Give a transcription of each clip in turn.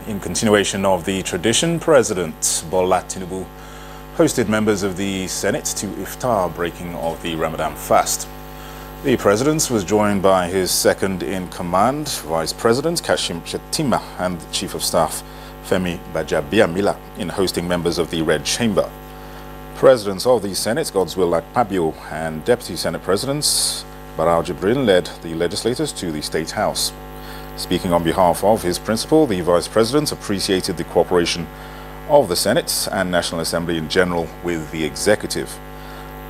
In continuation of the tradition, President Bola Tinubu hosted members of the Senate to iftar breaking of the Ramadan fast. The President was joined by his second-in-command, Vice President Kashim Shettima, and Chief of Staff Femi Bajabiamila in hosting members of the Red Chamber. Presidents of the Senate, Godswill Akpabio, and Deputy Senate Presidents Barau Jibrin led the legislators to the State House. Speaking on behalf of his principal, the Vice President appreciated the cooperation of the Senate and National Assembly in general with the Executive.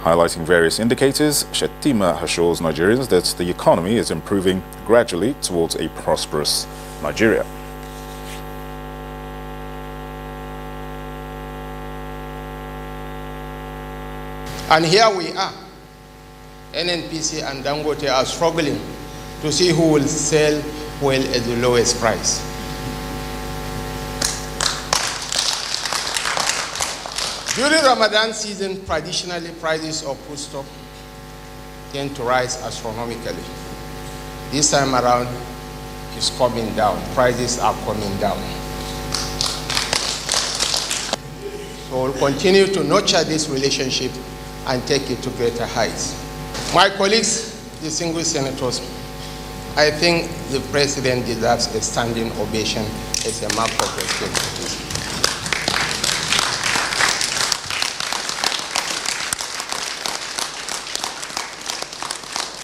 Highlighting various indicators, Shettima assures Nigerians that the economy is improving gradually towards a prosperous Nigeria. And here we are. NNPC and Dangote are struggling to see who will sell oil at the lowest price. During Ramadan season, traditionally prices of foodstuff tend to rise astronomically. This time around, it's coming down. Prices are coming down. So we'll continue to nurture this relationship and take it to greater heights. My colleagues, distinguished senators, I think the President deserves a standing ovation as a mark of respect to this.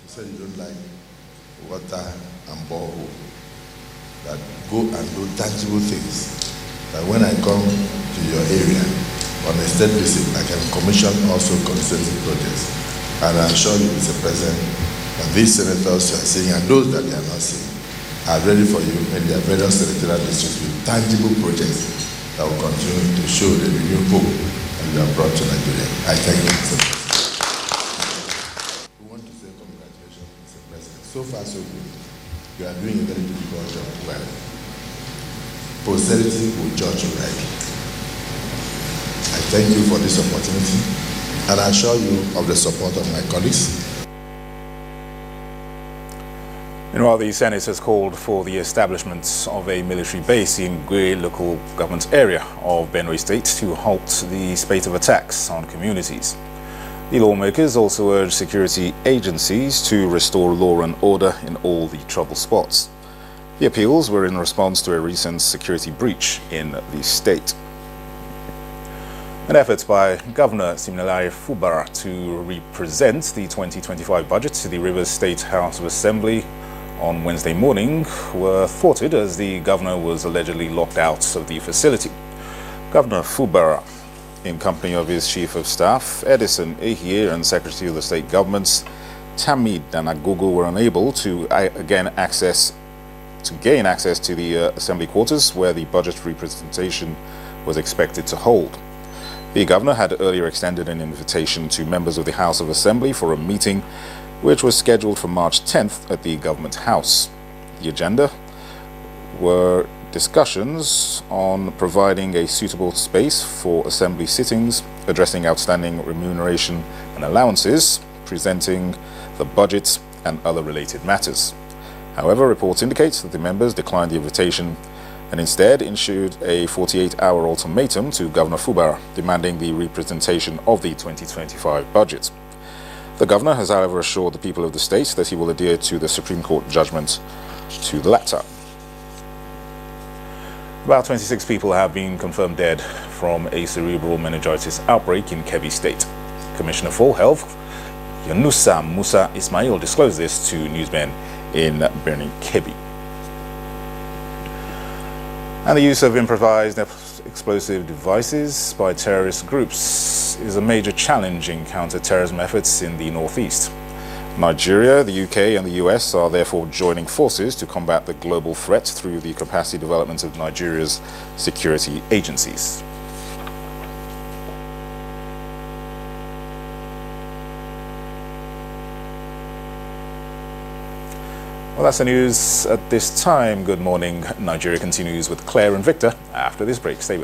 You said you don't like water and borehole, that go and do tangible things. That when I come to your area on a state visit, I can commission also consensus projects. And I assure you, Mr. President, that these senators you are seeing and those that they are not seeing are ready for you in their various senatorial districts with tangible projects that will continue to show the renewed hope that you have brought to Nigeria. I thank you, Mr. President. We want to say congratulations, Mr. President. So far, so good. You are doing a very difficult job well. Posterity will judge you rightly. I thank you for this opportunity and I assure you of the support of my colleagues. Meanwhile, the Senate has called for the establishment of a military base in Gwe local government area of Benue State to halt the spate of attacks on communities. The lawmakers also urged security agencies to restore law and order in all the trouble spots. The appeals were in response to a recent security breach in the state. An effort by Governor Siminalayi Fubara to represent the 2025 budget to the Rivers State House of Assembly on Wednesday morning were thwarted as the governor was allegedly locked out of the facility. Governor Fubara, in company of his Chief of Staff, Edison Ehie, and Secretary of the State Governments, Tamid and Agogo, were unable to gain access to the Assembly quarters where the budget representation was expected to hold. The governor had earlier extended an invitation to members of the House of Assembly for a meeting which was scheduled for March 10th at the Government House. The agenda were discussions on providing a suitable space for Assembly sittings, addressing outstanding remuneration and allowances, presenting the budget and other related matters. However, reports indicate that the members declined the invitation and instead issued a 48-hour ultimatum to Governor Fubara demanding the representation of the 2025 budget. The governor has, however, assured the people of the state that he will adhere to the Supreme Court judgment to the latter. About 26 people have been confirmed dead from a cerebral meningitis outbreak in Kebbi State. Commissioner for Health, Yunusa Musa Ismail, disclosed this to newsmen in Birnin Kebbi. And the use of improvised explosive devices by terrorist groups is a major challenge in counter-terrorism efforts in the Northeast. Nigeria, the UK and the US are therefore joining forces to combat the global threat through the capacity development of Nigeria's security agencies. Well, that's the news at this time. Good morning. Nigeria continues with Claire and Victor after this break. Stay with us.